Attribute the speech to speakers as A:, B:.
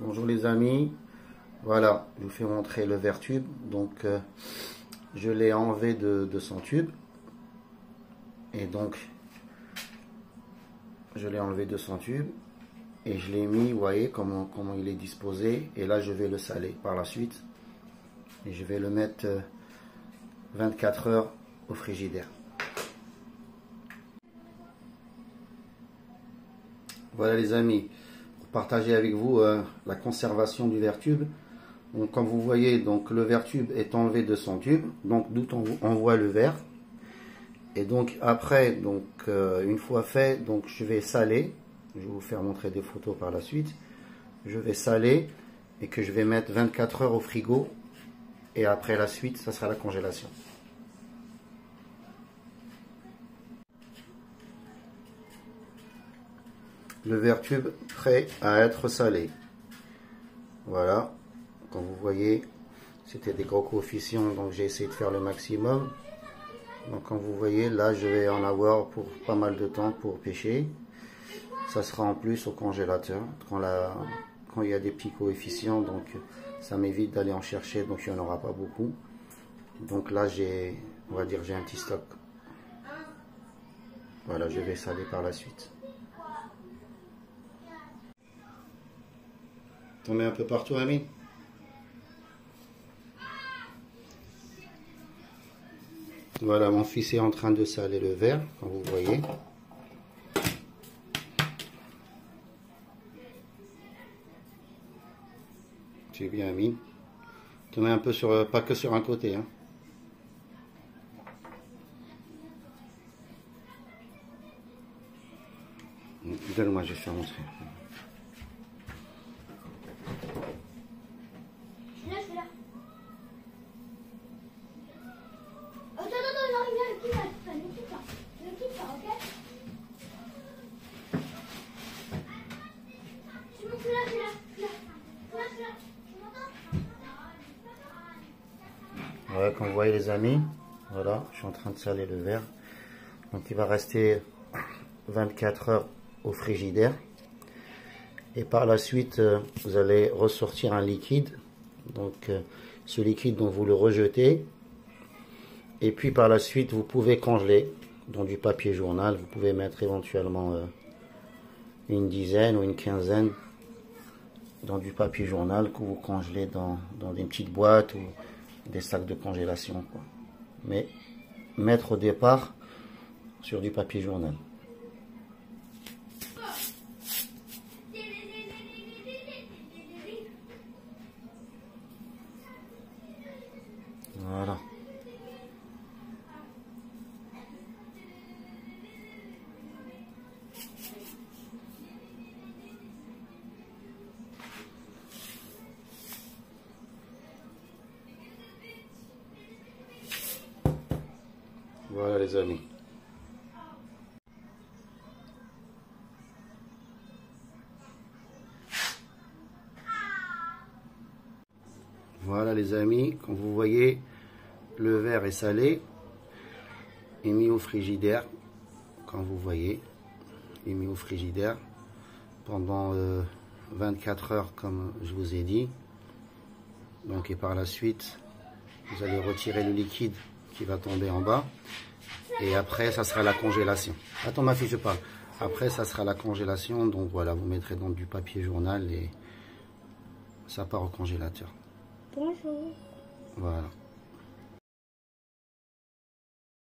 A: Bonjour les amis, voilà, je vous fais montrer le verre tube. Donc je l'ai enlevé de son tube. Et donc je l'ai enlevé de son tube et je l'ai mis, vous voyez comment il est disposé. Et là je vais le saler par la suite. Et je vais le mettre 24 heures au frigidaire. Voilà les amis, pour partager avec vous la conservation du verre tube. Donc comme vous voyez, donc le verre tube est enlevé de son tube, donc d'où on voit le verre. Et donc après, donc une fois fait, donc je vais saler. Je vais vous faire montrer des photos par la suite. Je vais saler et que je vais mettre 24 heures au frigo. Et après la suite, ça sera la congélation. Le verre tube prêt à être salé. Voilà, comme vous voyez, c'était des gros coefficients, donc j'ai essayé de faire le maximum. Donc comme vous voyez, là je vais en avoir pour pas mal de temps pour pêcher. Ça sera en plus au congélateur quand il y a des petits coefficients, donc ça m'évite d'aller en chercher, donc il n'y en aura pas beaucoup. Donc là on va dire j'ai un petit stock. Voilà, je vais saler par la suite. T'en mets un peu partout, Amine. Voilà, mon fils est en train de saler le verre, comme vous voyez. C'est bien, Amine. T'en mets un peu sur, pas que sur un côté, hein. Donne-moi, je vais faire montrer. Voilà, comme vous voyez les amis, voilà, je suis en train de saler le verre. Donc il va rester 24 heures au frigidaire. Et par la suite, vous allez ressortir un liquide. Donc ce liquide, donc, vous le rejetez. Et puis par la suite, vous pouvez congeler dans du papier journal. Vous pouvez mettre éventuellement une dizaine ou une quinzaine dans du papier journal que vous congelez dans des petites boîtes ou des sacs de congélation, quoi. Mais mettre au départ sur du papier journal. Voilà. Voilà les amis. Voilà les amis, comme vous voyez, le verre est salé et mis au frigidaire. Comme vous voyez, est mis au frigidaire pendant 24 heures comme je vous ai dit. Donc et par la suite, vous allez retirer le liquide qui va tomber en bas. Et après, ça sera la congélation. Attends ma fille, je parle. Après, ça sera la congélation. Donc voilà, vous mettrez dans du papier journal et ça part au congélateur.
B: Bonjour.
A: Voilà.